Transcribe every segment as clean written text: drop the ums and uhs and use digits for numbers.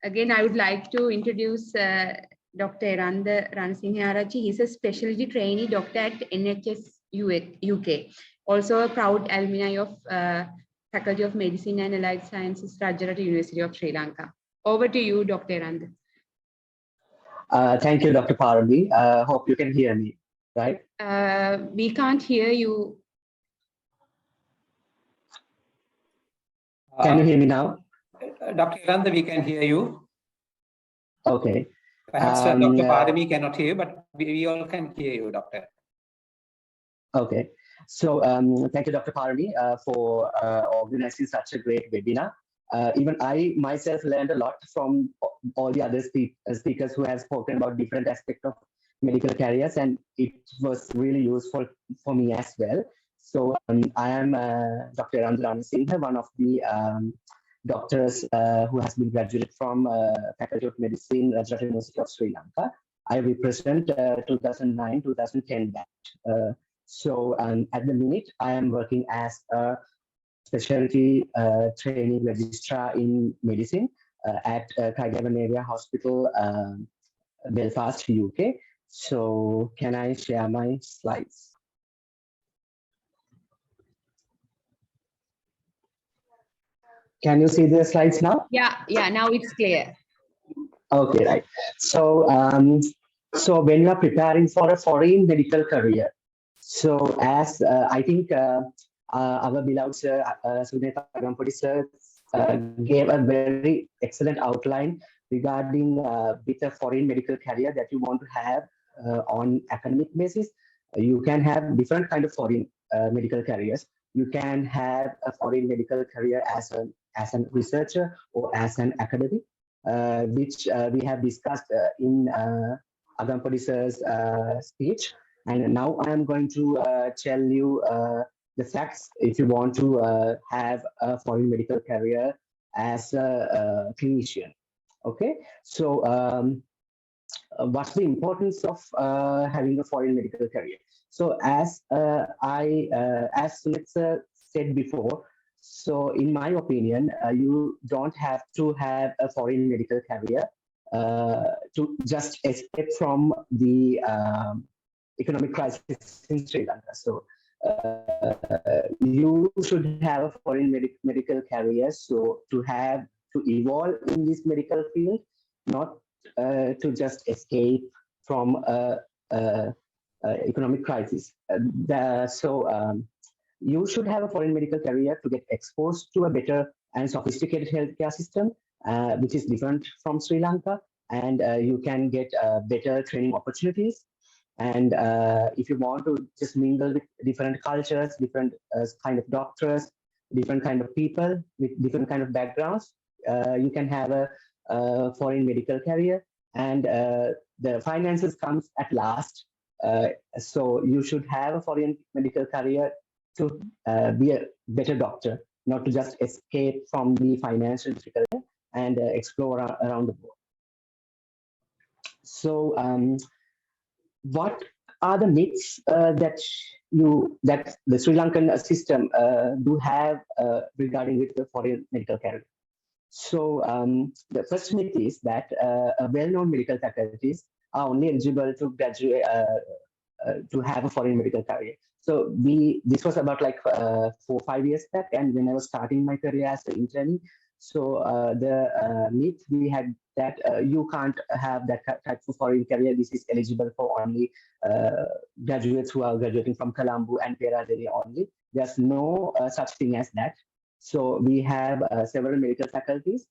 Again, I would like to introduce Dr. Eranda Ranasinghe. He's a specialty trainee doctor at NHS UK. Also a proud alumni of Faculty of Medicine and Allied Sciences, Rajarata University of Sri Lanka. Over to you, Dr. Eranda. Thank you, Dr. Parami. Hope you can hear me, right? We can't hear you. Can you hear me now? Dr. Eranda, we can hear you. Okay. Perhaps Dr. Parami cannot hear you, but we all can hear you, Doctor. Okay. So thank you, Dr. Parami, for organizing such a great webinar. Even I myself learned a lot from all the other speakers who have spoken about different aspects of medical careers, and it was really useful for me as well. So I am Dr. Aruna Shantha, one of the doctors who has been graduated from Faculty of Medicine, Rajarata University of Sri Lanka. I represent 2009-2010 batch. So at the minute, I am working as a specialty trainee registrar in medicine at Kaigavan Area Hospital, Belfast, UK. So can I share my slides? Can you see the slides now? Yeah, now it's clear. Okay, right. So, so when you are preparing for a foreign medical career, so as I think our beloved sir, Suneta Gampudi sir, gave a very excellent outline regarding with a foreign medical career that you want to have on academic basis. You can have different kind of foreign medical careers. You can have a foreign medical career as a researcher or as an academic, which we have discussed in Agampudi sir's speech. And now I am going to tell you the facts if you want to have a foreign medical career as a clinician. Okay, so what's the importance of having a foreign medical career? So as as Sunita said before, so in my opinion, you don't have to have a foreign medical career to just escape from the economic crisis in Sri Lanka. So you should have a foreign medical career, so to evolve in this medical field, not to just escape from economic crisis. You should have a foreign medical career to get exposed to a better and sophisticated healthcare system, which is different from Sri Lanka, and you can get better training opportunities. And if you want to just mingle with different cultures, different kind of doctors, different kind of people with different kind of backgrounds, you can have a foreign medical career, and the finances comes at last. So you should have a foreign medical career to be a better doctor, not to just escape from the financial difficulty and explore around the world. So what are the myths that the Sri Lankan system do have regarding with the foreign medical career? So the first myth is that well-known medical faculties are only eligible to graduate to have a foreign medical career. So this was about like 4 or 5 years back, and when I was starting my career as an intern, so the myth we had that you can't have that type of foreign career. This is eligible for only graduates who are graduating from Colombo and Peradeniya only. There's no such thing as that. So we have several medical faculties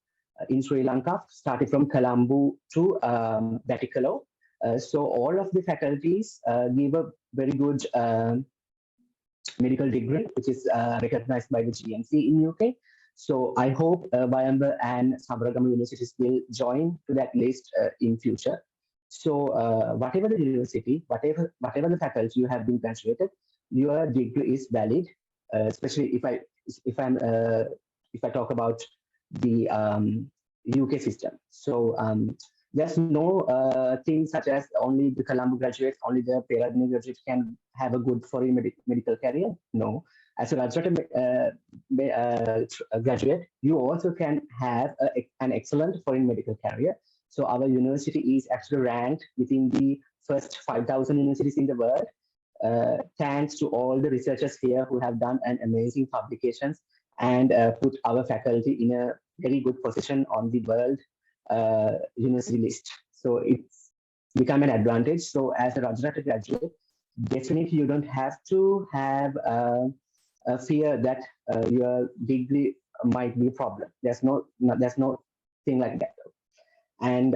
in Sri Lanka, starting from Colombo to Batticaloa. So all of the faculties give a very good medical degree, which is recognized by the GMC in UK. So I hope Bayamba and Sabaragama universities will join to that list in future. So whatever the university, whatever the faculty you have been graduated, your degree is valid. Especially if I talk about the UK system. So there's no thing such as only the Colombo graduates, only the Peradeniya graduates can have a good foreign medical career. No, as a graduate, you also can have an excellent foreign medical career. So our university is actually ranked within the first 5,000 universities in the world, thanks to all the researchers here who have done an amazing publications and put our faculty in a very good position on the world university list. So it's become an advantage. So as a Rajrata graduate, definitely you don't have to have a fear that your degree might be a problem. There's no thing like that. And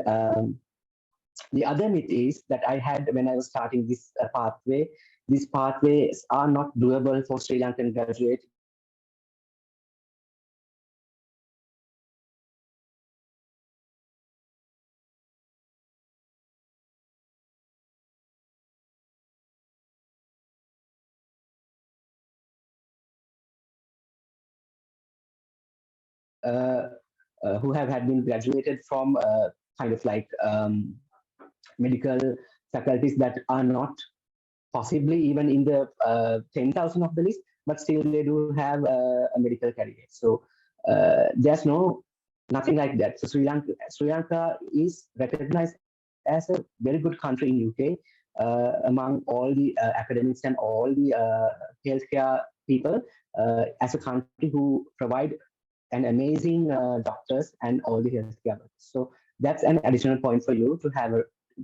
the other myth is that I had when I was starting this pathway. These pathways are not doable for Sri Lankan graduates. Who have had been graduated from kind of like medical faculties that are not possibly even in the 10,000 of the list, but still they do have a medical career. So there's nothing like that. So Sri Lanka is recognized as a very good country in UK among all the academics and all the healthcare people as a country who provide an amazing doctors and all the healthcare workers. So that's an additional point for you to have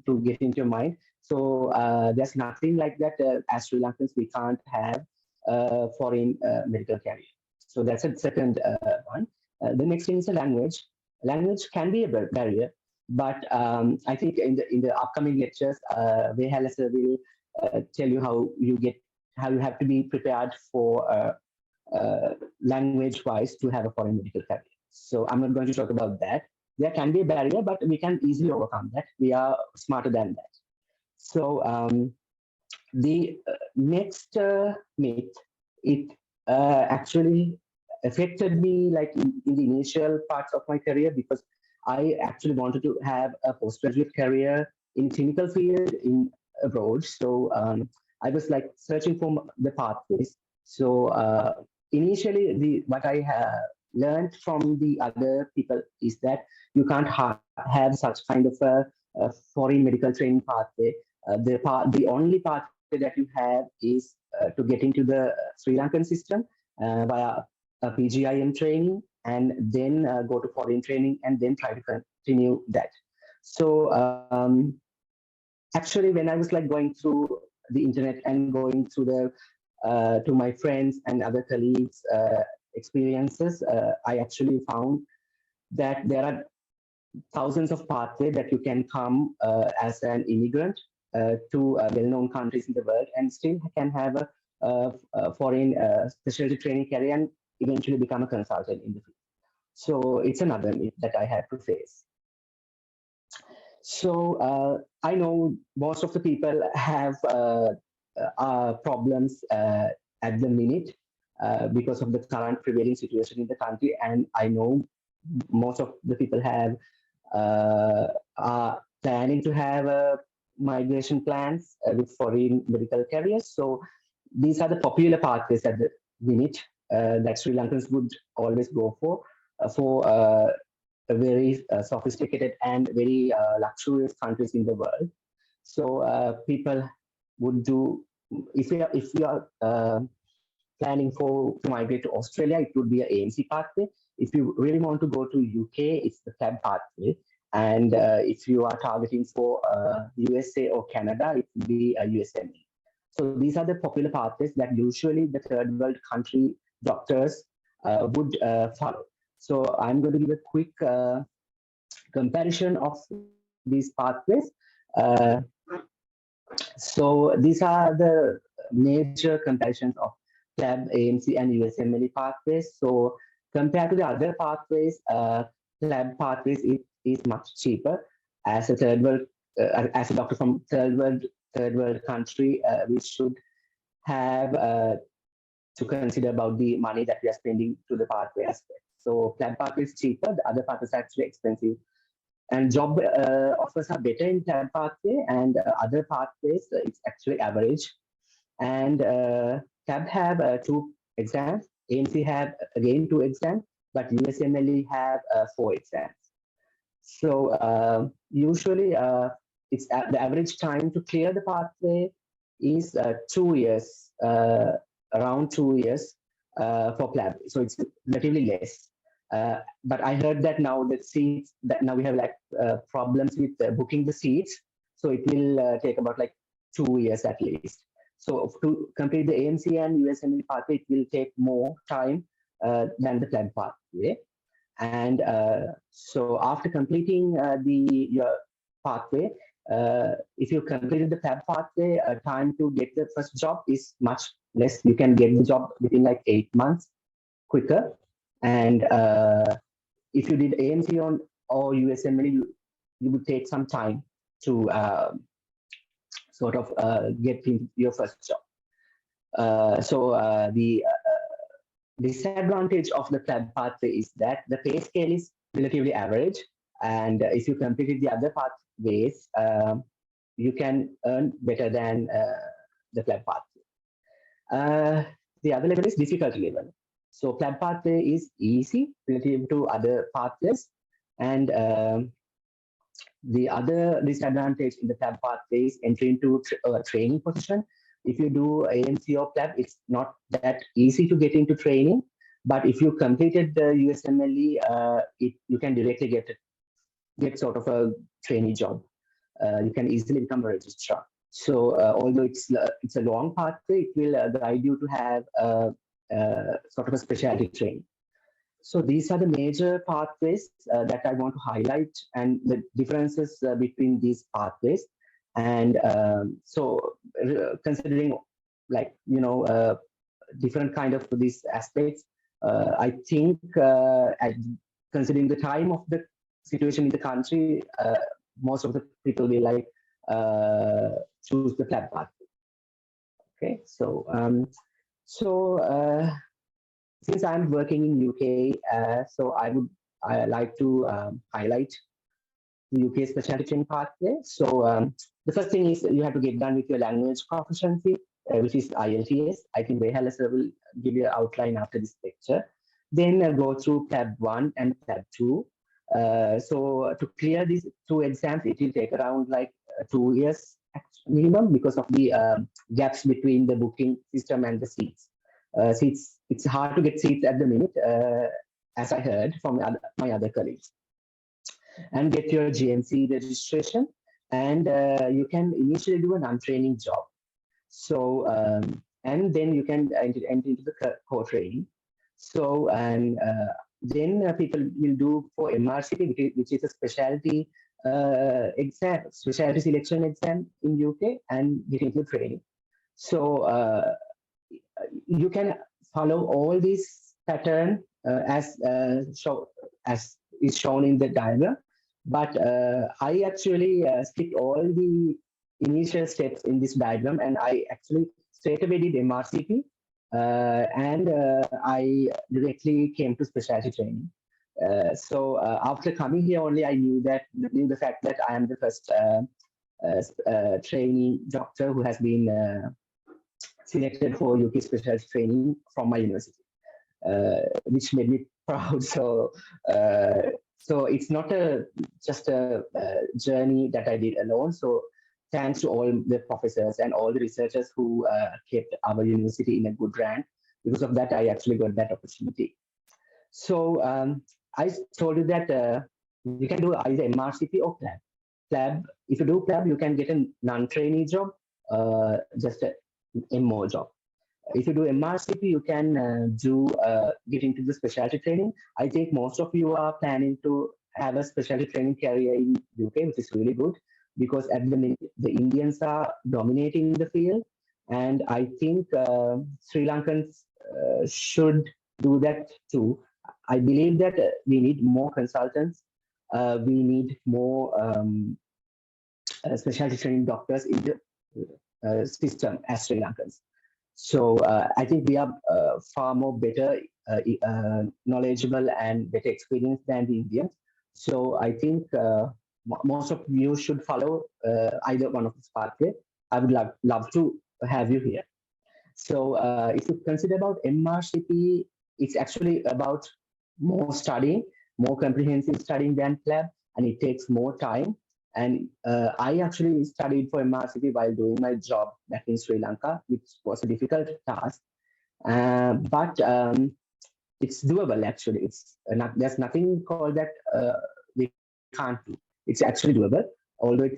to get into your mind. So there's nothing like that. As Sri Lankans, we can't have foreign medical career. So that's a second one. The next thing is the language. Language can be a barrier, but I think in the upcoming lectures, Vehalasa will tell you how you have to be prepared for language-wise to have a foreign medical career. So I'm not going to talk about that. There can be a barrier, but we can easily overcome that. We are smarter than that. So the next myth, it actually affected me like in the initial parts of my career, because I actually wanted to have a postgraduate career in clinical field in abroad. So I was like searching for the pathways. So initially, what I learned from the other people is that you can't have such kind of a foreign medical training pathway. The only pathway that you have is to get into the Sri Lankan system via a PGIM training, and then go to foreign training, and then try to continue that. So actually, when I was like going through the internet and going through to my friends and other colleagues' experiences, I actually found that there are thousands of pathways that you can come as an immigrant to well-known countries in the world and still can have a foreign specialty training career and eventually become a consultant in the field. So it's another myth that I had to face. So I know most of the people have problems at the minute because of the current prevailing situation in the country, and I know most of the people are planning to have migration plans with foreign medical careers. So these are the popular pathways at the minute that Sri Lankans would always go for a very sophisticated and very luxurious countries in the world. So people would do, if you are planning to migrate to Australia, it would be an AMC pathway. If you really want to go to UK, it's the CAB pathway. And if you are targeting for USA or Canada, it would be a USME. So these are the popular pathways that usually the third world country doctors would follow. So I'm going to give a quick comparison of these pathways. So these are the major comparisons of CLAB, AMC, and USMLE pathways. So compared to the other pathways, CLAB pathways is much cheaper. As a third world, as a doctor from third world country, we should have to consider about the money that we are spending to the pathway aspect. So CLAB pathway is cheaper, the other pathways are actually expensive. And job offers are better in CLAB pathway, and other pathways, it's actually average. And CLAB have two exams. AMC have again 2 exams, but USMLE have 4 exams. So usually it's the average time to clear the pathway is 2 years, around 2 years for PLAB. So it's relatively less. But I heard that now the seats, that now we have like problems with booking the seats. So it will take about like 2 years at least. So to complete the AMC and USMLE pathway, it will take more time than the PLAB pathway. And so after completing your pathway, if you completed the PLAB pathway, time to get the first job is much less. You can get the job within like 8 months quicker. And if you did AMC on or USMLE, you would take some time to sort of get into your first job. So the disadvantage of the PLAB pathway is that the pay scale is relatively average. And if you completed the other pathways, you can earn better than the PLAB pathway. The other level is difficulty level. So PLAB pathway is easy relative to other pathways. And the other disadvantage in the PLAB pathway is entry into a training position. If you do AMC or PLAB, it's not that easy to get into training. But if you completed the USMLE, you can directly get sort of a trainee job. You can easily become a registrar. So although it's a long pathway, it will guide you to have sort of a specialty training. So these are the major pathways that I want to highlight, and the differences between these pathways. And so considering like, different kind of these aspects, I think considering the time of the situation in the country, most of the people will like choose the PLAB pathway. Okay, so since I'm working in UK, so I like to highlight the UK specialty training pathway. So the first thing is you have to get done with your language proficiency, which is IELTS. I think Vehala sir will give you an outline after this lecture. Then go through PLAB 1 and PLAB 2. So to clear these 2 exams, it will take around like 2 years minimum because of the gaps between the booking system and the seats. It's hard to get seats at the minute, as I heard from my other colleagues. And get your GMC registration, and you can initially do a non-training job. So and then you can enter into the core training. So and then people will do for MRCP, which is a specialty exam, specialty selection exam in UK, and get into training. So you can follow all these pattern as is shown in the diagram, but I actually skipped all the initial steps in this diagram, and I actually straight away did MRCP, and I directly came to specialty training. So after coming here only, I knew the fact that I am the first trainee doctor who has been selected for UK specialty training from my university, which made me proud. So it's not just a journey that I did alone. So thanks to all the professors and all the researchers who kept our university in a good rank. Because of that, I actually got that opportunity. So I told you that you can do either MRCP or PLAB. PLAB, if you do PLAB, you can get a non-trainee job, just a MO job. If you do MRCP, you can get into the specialty training. I think most of you are planning to have a specialty training career in UK, which is really good, because at the minute, the Indians are dominating the field. And I think Sri Lankans should do that too. I believe that we need more consultants. We need more specialty training doctors in the system as Sri Lankans. So I think we are far more better, knowledgeable and better experienced than the Indians. So I think most of you should follow either one of these pathways. I would love to have you here. So if you consider about MRCP, it's actually about more studying, more comprehensive studying than PLAB, and it takes more time. And I actually studied for MRCP while doing my job back in Sri Lanka, which was a difficult task. But it's doable actually. There's nothing called that we can't do. It's actually doable, although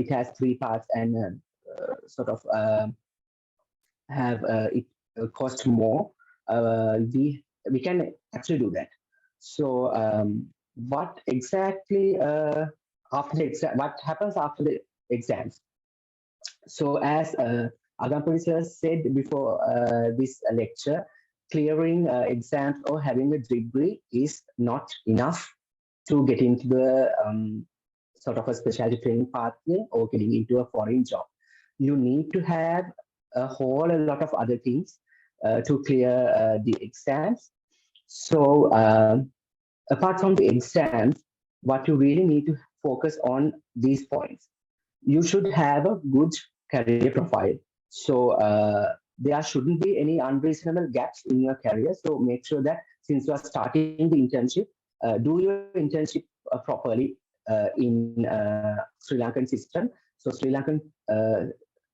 it has three parts and sort of have it cost more. We can actually do that. So what exactly after the exam? What happens after the exams? So as Agampuri sir said before this lecture, clearing exams or having a degree is not enough to get into the sort of a specialty training pathway or getting into a foreign job. You need to have a whole lot of other things to clear the exams. So apart from the exams, what you really need to focus on these points. You should have a good career profile. So there shouldn't be any unreasonable gaps in your career. So make sure that since you are starting the internship, do your internship properly in Sri Lankan system. So Sri Lankan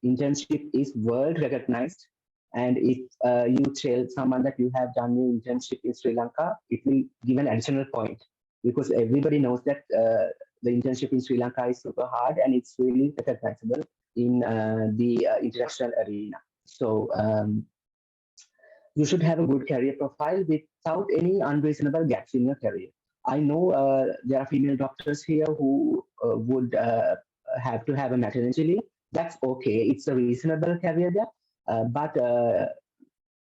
internship is world recognized. And if you tell someone that you have done your internship in Sri Lanka, it will give an additional point because everybody knows that the internship in Sri Lanka is super hard and it's really recognizable in the international arena. So you should have a good career profile without any unreasonable gaps in your career. I know there are female doctors here who would have to have a maternity leave. That's okay. It's a reasonable career gap, but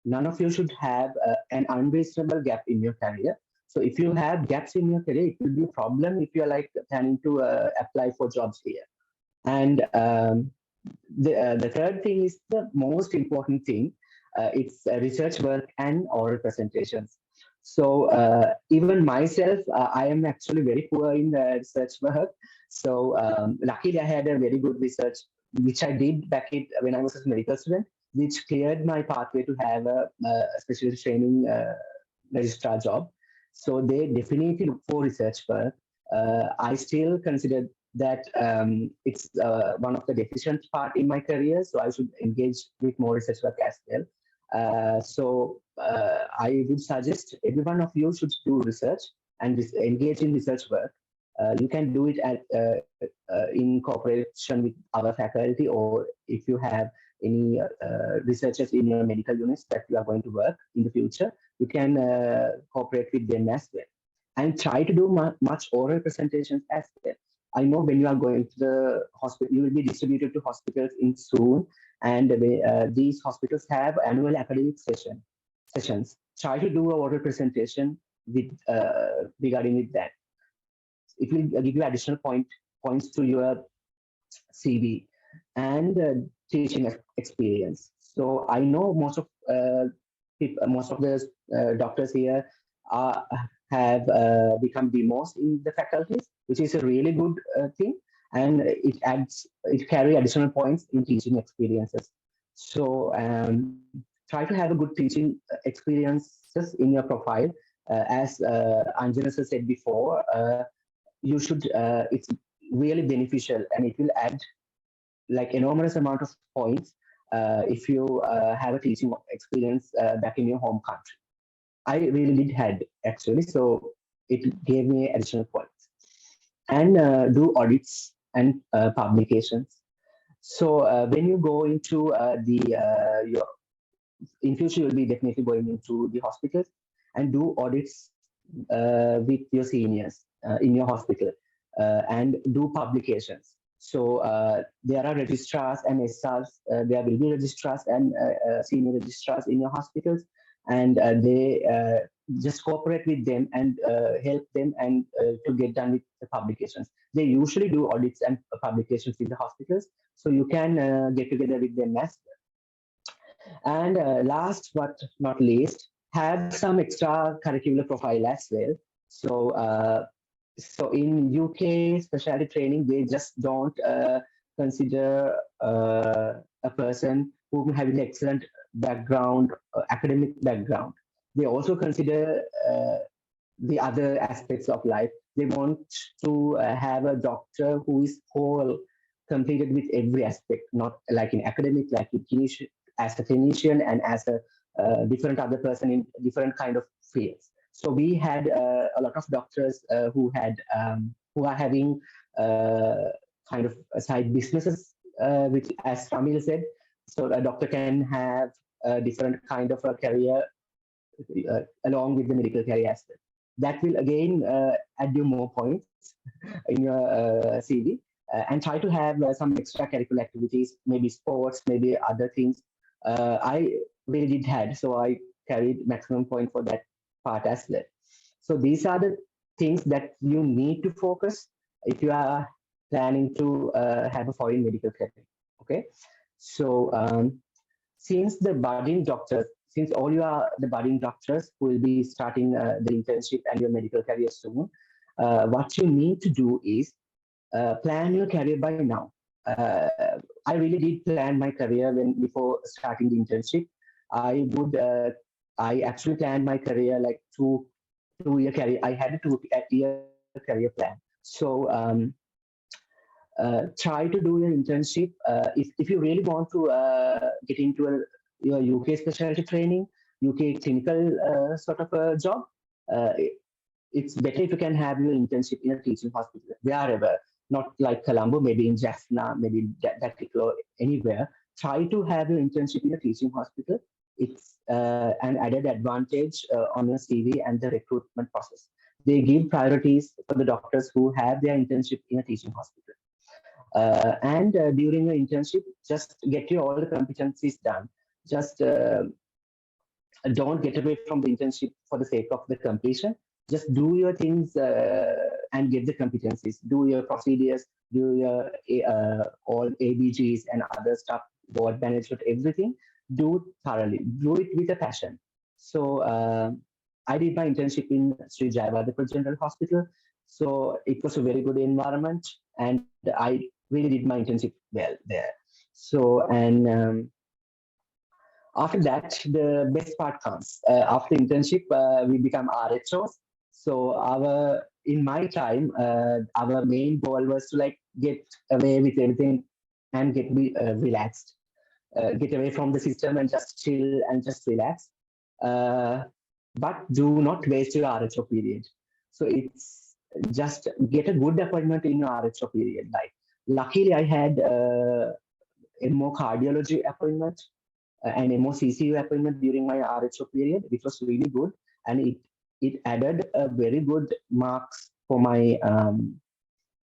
none of you should have an unreasonable gap in your career. So if you have gaps in your career, it will be a problem if you're like planning to apply for jobs here. And the third thing is the most important thing. It's research work and oral presentations. So even myself, I am actually very poor in research work. So luckily I had a very good research, which I did when I was a medical student, which cleared my pathway to have a specialty training registrar job. So they definitely look for research work. I still consider that it's one of the deficient part in my career, so I should engage with more research work as well. I would suggest every one of you should do research and engage in research work. You can do it in cooperation with our faculty, or if you have any researchers in your medical units that you are going to work in the future, you can cooperate with them as well. And try to do much oral presentations as well. I know when you are going to the hospital, you will be distributed to hospitals in soon, and these hospitals have annual academic sessions. Try to do an oral presentation with regarding with that. It will give you additional points to your CV and teaching experience. So I know most of the doctors here have become DMOs in the faculties, which is a really good thing, and it carry additional points in teaching experiences. So try to have a good teaching experiences in your profile. As Anjana said before, you should. It's really beneficial, and it will add like enormous amount of points if you have a teaching experience back in your home country. I really did had actually, so it gave me additional points. And do audits and publications. So when you go into in future, you'll be definitely going into the hospitals and do audits with your seniors in your hospital and do publications. So there are registrars and SRs. There will be registrars and senior registrars in your hospitals, and they just cooperate with them and help them and to get done with the publications. They usually do audits and publications in the hospitals, so you can get together with them as well. And last but not least, have some extra curricular profile as well. So in UK specialty training, they just don't consider a person who having excellent background, academic background. They also consider the other aspects of life. They want to have a doctor who is whole, completed with every aspect, not like in academic, like in clinician, as a clinician and as a different other person in different kind of fields. So we had a lot of doctors who are having kind of side businesses, which, as Ramil said, so a doctor can have a different kind of a career along with the medical career as well. That will again add you more points in your CV, and try to have some extracurricular activities, maybe sports, maybe other things. I really did had, so I carried maximum point for that part as well. So these are the things that you need to focus if you are planning to have a foreign medical career. Okay, so since the budding doctors, since all you are the budding doctors who will be starting the internship and your medical career soon, what you need to do is plan your career by now. I really did plan my career before starting the internship. I actually planned my career like two-year career. I had a 2-year career plan. So try to do your internship. If you really want to get into your UK specialty training, UK clinical sort of a job, it's better if you can have your internship in a teaching hospital, wherever, not like Colombo, maybe in Jaffna, maybe that or anywhere. Try to have your internship in a teaching hospital. It's an added advantage on your CV and the recruitment process. They give priorities for the doctors who have their internship in a teaching hospital. And during your internship, just get your all the competencies done. Just don't get away from the internship for the sake of the completion. Just do your things and get the competencies. Do your procedures, do your all ABGs and other stuff, board management, everything. Do thoroughly. Do it with a passion. So I did my internship in Sri Jayawardena General Hospital. So it was a very good environment, and I really did my internship well there. So, and after that, the best part comes. After internship, we become RHOs. So in my time, our main goal was to like get away with everything and get relaxed, get away from the system and just chill and just relax. But do not waste your RHO period. So it's just get a good appointment in your RHO period. Like luckily, I had a more cardiology appointment and MOCCU appointment during my RHO period, which was really good, and it added a very good marks for my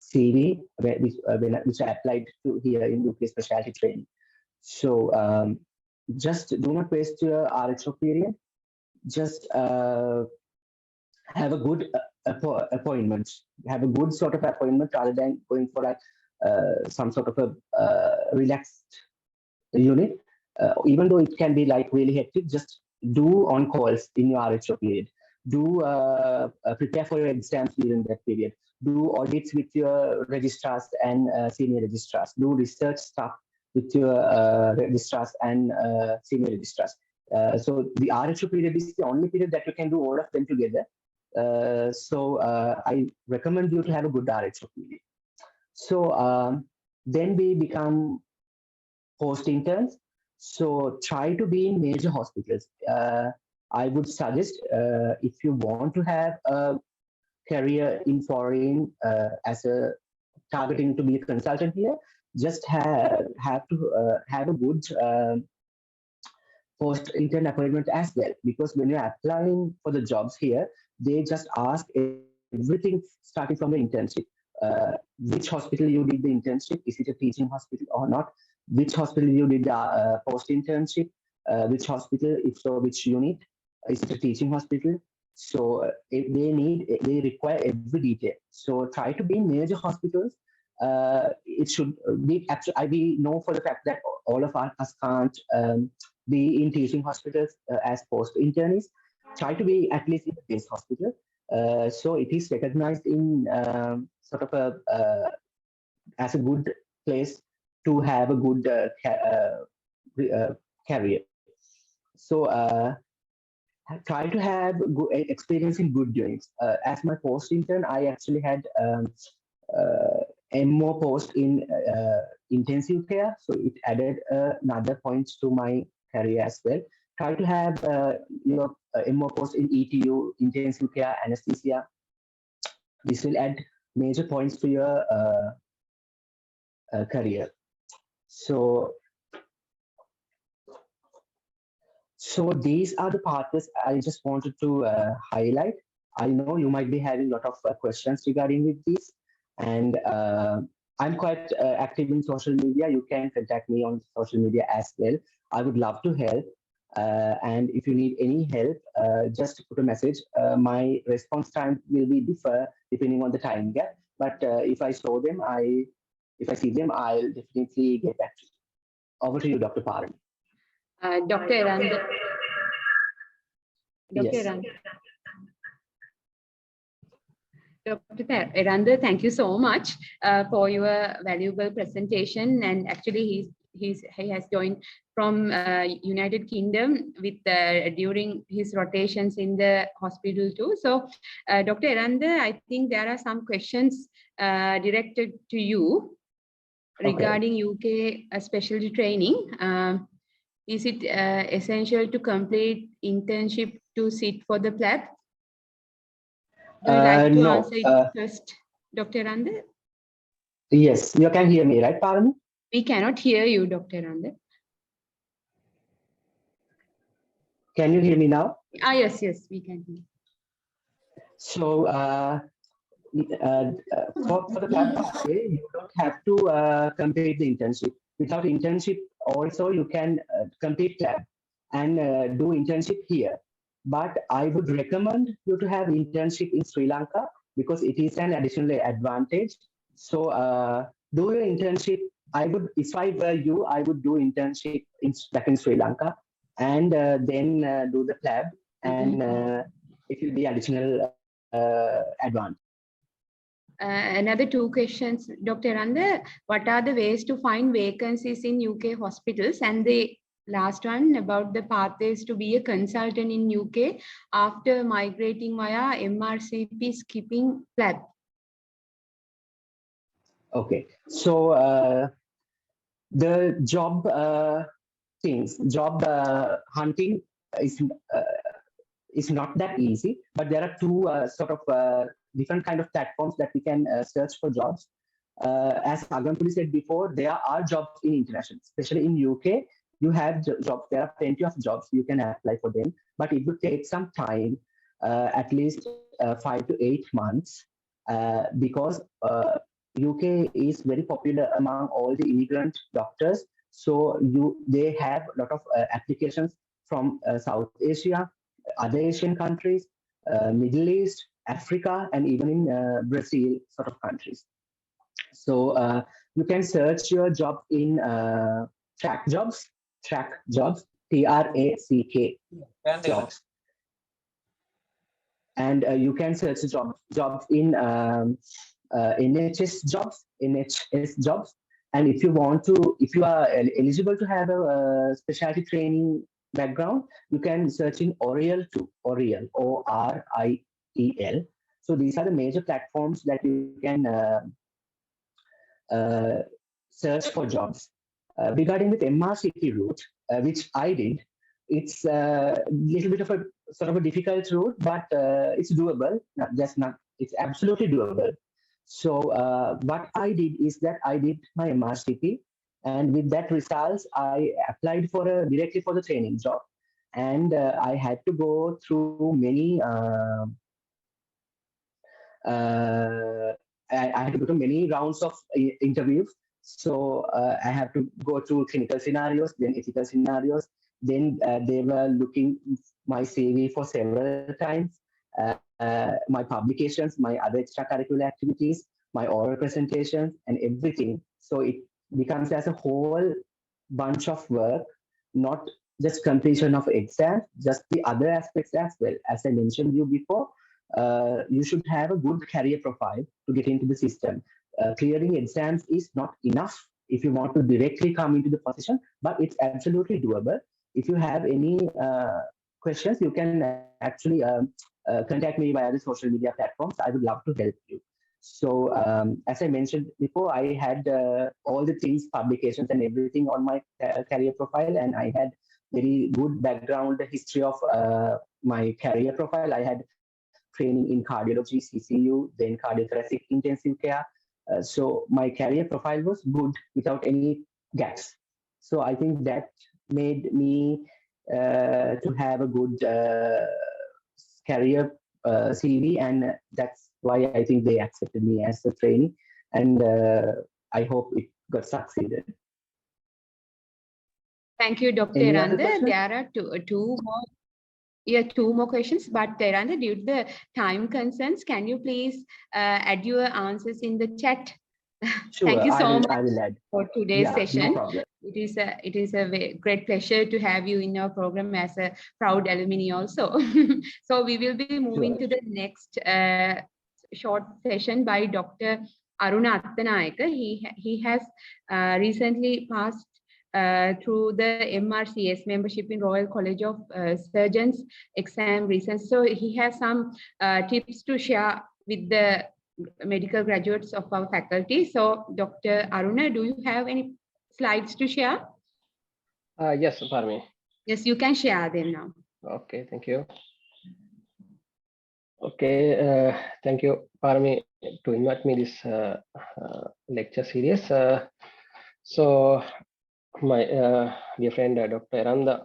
CV, which I applied to here in UK specialty training. So just do not waste your RHO period. Just have a good appointment. Have a good sort of appointment rather than going for like some sort of a relaxed unit. Even though it can be like really hectic, just do on calls in your RHO period. Do prepare for your exams during that period. Do audits with your registrars and senior registrars. Do research stuff with your registrars and senior registrars. So the RHO period is the only period that you can do all of them together. So I recommend you to have a good RHO period. So then we become post interns. So try to be in major hospitals. I would suggest if you want to have a career in foreign as a targeting to be a consultant here, just have to have a good post intern appointment as well, because when you're applying for the jobs here, they just ask everything starting from the internship. Which hospital you did the internship? Is it a teaching hospital or not? Which hospital you did the post internship? Which hospital, if so, which unit? Is it a teaching hospital? So they require every detail. So try to be in major hospitals. It should be actually. We know for the fact that all of us can't be in teaching hospitals as post internists. Try to be at least in a base hospital. So it is recognized in sort of as a good place to have a good career. So try to have good experience in good units. As my post intern, I actually had more post in intensive care, so it added another points to my career as well. Try to have your more post in ETU, intensive care, anesthesia. This will add major points to your career. So these are the parts I just wanted to highlight. I know you might be having a lot of questions regarding with this, and I'm quite active in social media. You can contact me on social media as well. I would love to help. And if you need any help, just put a message. My response time will be differ depending on the time gap. But if I saw them, if I see them, I'll definitely get back to you. Over to you, Dr. Parham. Dr. Eranda. Dr. Yes. Eranda. Dr. Eranda, thank you so much for your valuable presentation. And actually, he has joined from United Kingdom with during his rotations in the hospital too. So, Dr. Eranda, I think there are some questions directed to you regarding UK specialty training. Is it essential to complete internship to sit for the PLAB? Do you like to No, answer it first, Dr. Eranda? Yes, you can hear me, right, Parami? We cannot hear you, Dr. Eranda. Can you hear me now? Yes, we can hear. So, for the PLAB pathway, you don't have to complete the internship. Without internship, also you can complete PLAB and do internship here. But I would recommend you to have internship in Sri Lanka because it is an additional advantage. So do your internship. If I were you, I would do internship back in Sri Lanka and then do the PLAB, and it will be additional advantage. Another two questions, Dr. Eranda. What are the ways to find vacancies in UK hospitals? And the last one about the pathways to be a consultant in UK after migrating via MRCP skipping PLAB. Okay, so the job job hunting is not that easy, but there are two sort of different kind of platforms that we can search for jobs. As Agampudi said before, there are jobs in international, especially in UK. You have jobs. There are plenty of jobs you can apply for them, but it will take some time, at least 5 to 8 months, because UK is very popular among all the immigrant doctors. So they have a lot of applications from South Asia, other Asian countries, Middle East, Africa, and even in Brazil sort of countries. So you can search your job in track jobs, TRACK, jobs. And you can search jobs in NHS jobs. And if you are eligible to have a specialty training background, you can search in Oriel too, Oriel, ORIEL. So these are the major platforms that you can search for jobs. Regarding with MRCP route, which I did, it's a little bit of a sort of a difficult route, but it's doable. It's absolutely doable. So what I did is that I did my MRCP, and with that results, I applied directly for the training job, and I had to go through many. I had to go to many rounds of interviews. So I have to go through clinical scenarios, then ethical scenarios. Then they were looking my CV for several times, my publications, my other extracurricular activities, my oral presentations, and everything. So it becomes as a whole bunch of work, not just completion of exams, just the other aspects as well. As I mentioned you before, you should have a good career profile to get into the system. Clearing exams is not enough if you want to directly come into the position, but it's absolutely doable. if you have any questions, you can actually contact me via the social media platforms. I would love to help you. So as I mentioned before, I had all the things, publications and everything on my career profile, and I had very good background history of my career profile. I had training in cardiology, CCU, then cardiothoracic intensive care. So my career profile was good without any gaps. So I think that made me to have a good career CV, and that's why I think they accepted me as a trainee, and I hope it got succeeded. Thank you, Dr. Any other Eranda. questions? There are two more questions, but Eranda, due to the time concerns, can you please add your answers in the chat? Sure, Thank you so much I will add. for today's Yeah, session. no problem. It is a great pleasure to have you in our program as a proud alumni also. So we will be moving to the next short session by Dr. Aruna Shantha. He has recently passed through the MRCS, membership in Royal College of Surgeons exam recent. So he has some tips to share with the medical graduates of our faculty. So Dr. Aruna, do you have any slides to share? Yes, Parmi. Yes, you can share them now. Okay, thank you. Okay, thank you, Parmi, to invite me this lecture series. So my dear friend Dr. Eranda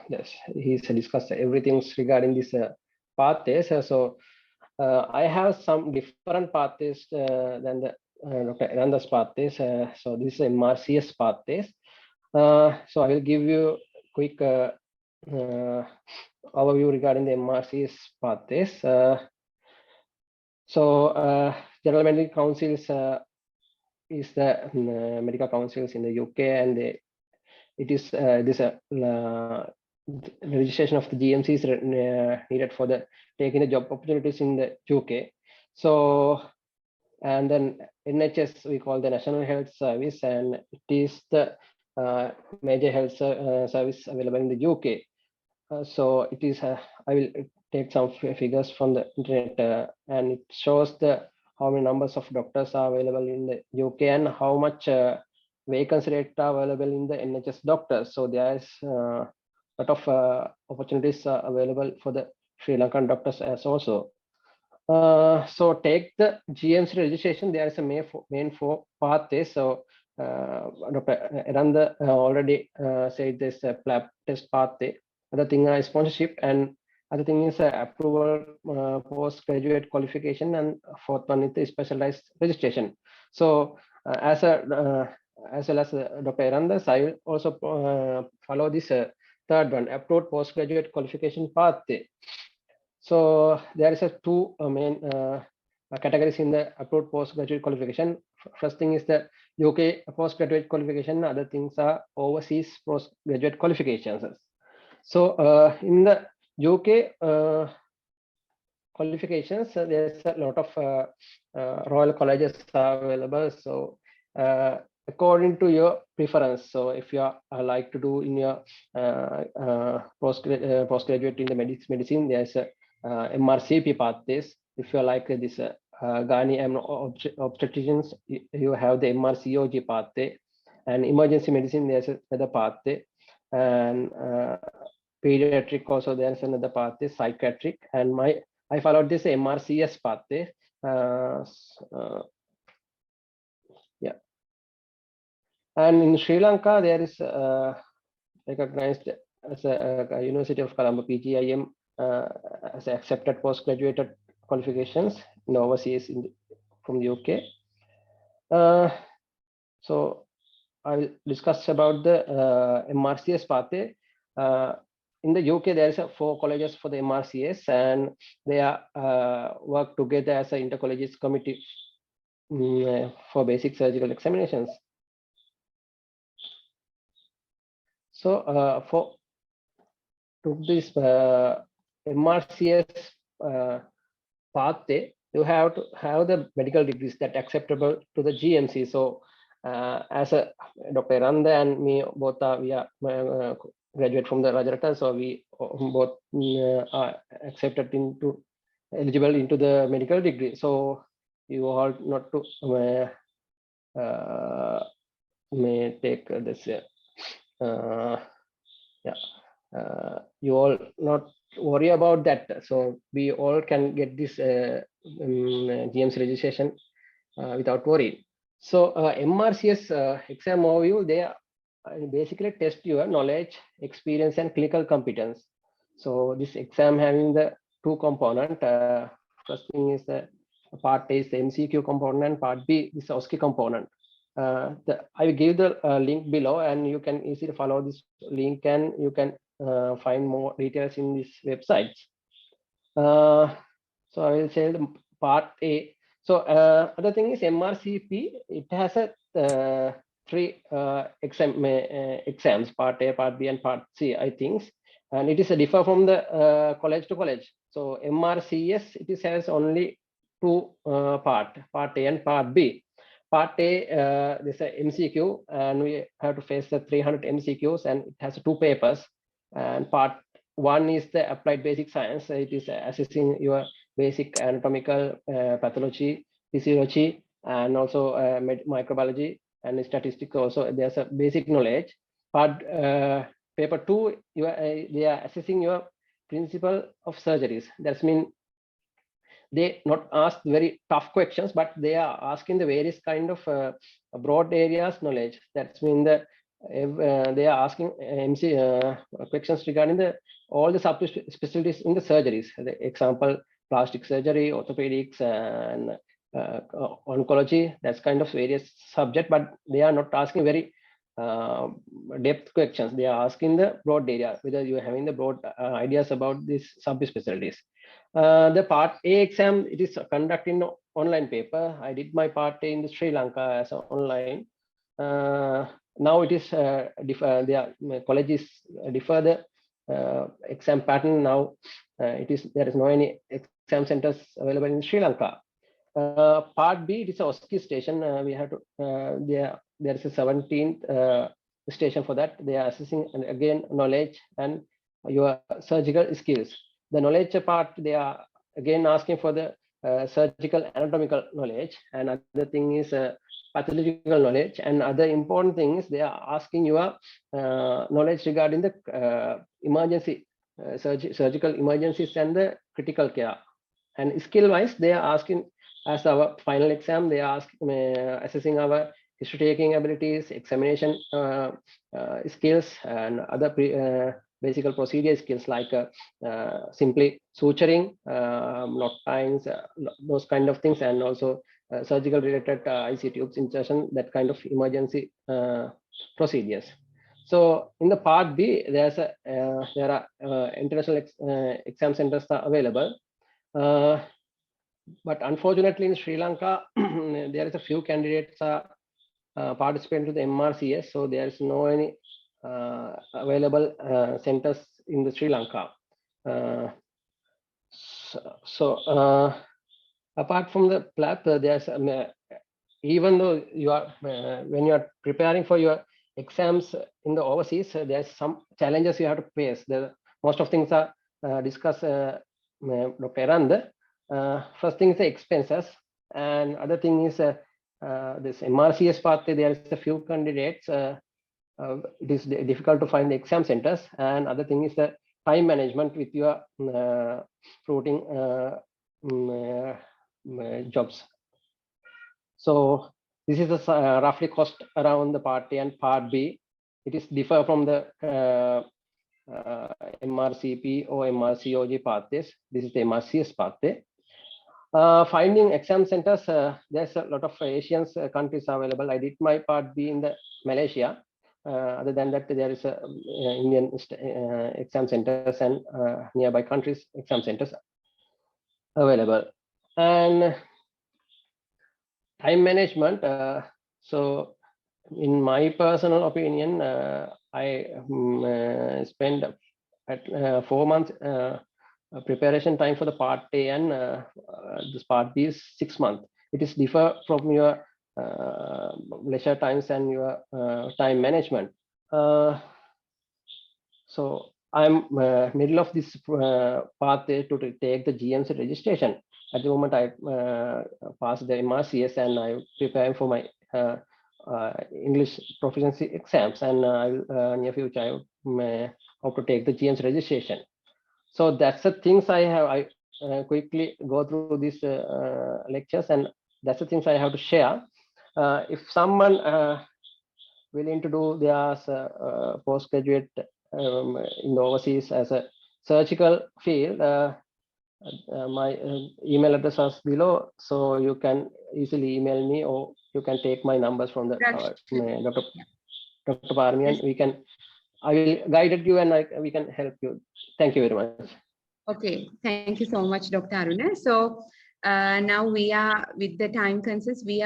yes, he's discussed everything regarding this pathways. So I have some different pathways than the Dr. Eranda's pathways. So this is MRCS pathways. So I will give you quick overview regarding the MRCS pathways. General Medical Councils is the medical councils in the UK, and it is this registration of the GMC is needed for the taking the job opportunities in the UK. So, and then NHS we call the National Health Service, and it is the major health service available in the UK. So it is I will take some figures from the internet, and it shows the how many numbers of doctors are available in the UK and how much vacancy rate are available in the NHS doctors. So there is a lot of opportunities available for the Sri Lankan doctors as also. So take the GMC registration. There is a main four pathways. So Dr. Eranda already said this lab test pathway. Other thing is sponsorship, and other thing is approval, postgraduate qualification, and fourth one is the specialized registration. So as well as Dr. Eranda, I will also follow this third one, approved postgraduate qualification pathway. So there is two main categories in the approved postgraduate qualification. First thing is the UK postgraduate qualification. Other things are overseas postgraduate qualifications. So in the UK qualifications, there's a lot of royal colleges are available. So according to your preference, so if you are like to do in your postgraduate in the medicine, there's a MRCP pathways. If you like this gynae and obstetricians, you have the MRCOG pathway, and emergency medicine there's another pathway, and pediatric also there's another pathway, psychiatric, and I followed this MRCS pathway. Yeah, and in Sri Lanka there is recognized as a University of Colombo PGIM as accepted postgraduate qualifications in overseas from the UK. So I will discuss about the MRCS pathway. In the UK, there is 4 colleges for the MRCS, and they are work together as an intercollegiate committee for basic surgical examinations. So to this MRCS pathway, you have to have the medical degrees that acceptable to the GMC. So as a Dr. Eranda and me, both we are graduate from the Rajarata, so we both are accepted into eligible into the medical degree. So you all not to may take this. You all not worry about that. So we all can get this GMC registration without worry. So MRCS exam overview, they basically test your knowledge, experience, and clinical competence. So this exam having the two component. First thing is the part A is the MCQ component, part B is the OSCE component. I will give the link below, and you can easily follow this link, and you can find more details in this website. So I will say the part A. So other thing is MRCP. It has a three exams: part A, part B, and part C, I think. And it is a differ from the college to college. So MRCS, it has only two part A and part B. Part A, this is a MCQ, and we have to face the 300 MCQs, and it has two papers. And part one is the applied basic science. It is assessing your basic anatomical pathology, physiology, and also microbiology and statistics. Also, there's a basic knowledge. Part paper two, they are assessing your principle of surgeries. That means they not ask very tough questions, but they are asking the various kind of broad areas knowledge. That's mean that they are asking questions regarding all the subspecialties in the surgeries. The example, plastic surgery, orthopedics, and oncology. That's kind of various subject, but they are not asking very depth questions. They are asking the broad area, whether you are having the broad ideas about these subspecialties. The part A exam, it is conducted in online paper. I did my part A in the Sri Lanka as online. Now it is their colleges differ the exam pattern. Now there is no any exam centers available in Sri Lanka. Part B, it is a OSCE station. We have to there is a 17th station for that. They are assessing again knowledge and your surgical skills. The knowledge part, they are again asking for the surgical anatomical knowledge, and other thing is pathological knowledge, and other important things they are asking your knowledge regarding the emergency surgical emergencies and the critical care. And skill wise, they are asking as our final exam, they are asking, assessing our history taking abilities, examination skills, and other basic procedure skills like simply suturing, knot tying, those kind of things, and also surgical related IC tubes insertion, that kind of emergency procedures. So in the part B, there are international exam centers are available. But unfortunately in Sri Lanka, there is a few candidates participating to the MRCS, so there is no any available centers in the Sri Lanka. Apart from the PLAP, there's even though you are when you are preparing for your exams in the overseas, there's some challenges you have to face. Most of things are discussed Dr. Eranda. First thing is the expenses, and other thing is this MRCS pathway. There is a few candidates. It is difficult to find the exam centers, and other thing is the time management with your routing jobs. So this is a roughly cost around the part A and part B. It is differ from the MRCP or MRCOG pathways. This is the MRCS pathway. Finding exam centers, there's a lot of Asian countries available. I did my part B in the Malaysia. Other than that, there is Indian exam centers and nearby countries exam centers available. And time management. So in my personal opinion, I spent at 4 months preparation time for the part A, and this part B is 6 months. It is differ from your leisure times and your time management. So I'm middle of this pathway to take the GMC registration. At the moment, I passed the MRCS and I'm preparing for my English proficiency exams, and near future I hope to take the GMC registration. So that's the things I have. I quickly go through these lectures, and that's the things I have to share. If someone willing to do their postgraduate in the overseas as a surgical field, my email address is below, so you can easily email me, or you can take my numbers from the Dr. Parmian. I will guide you, and we can help you. Thank you very much. Okay, thank you so much, Dr. Aruna. So now we are with the time concerns. We are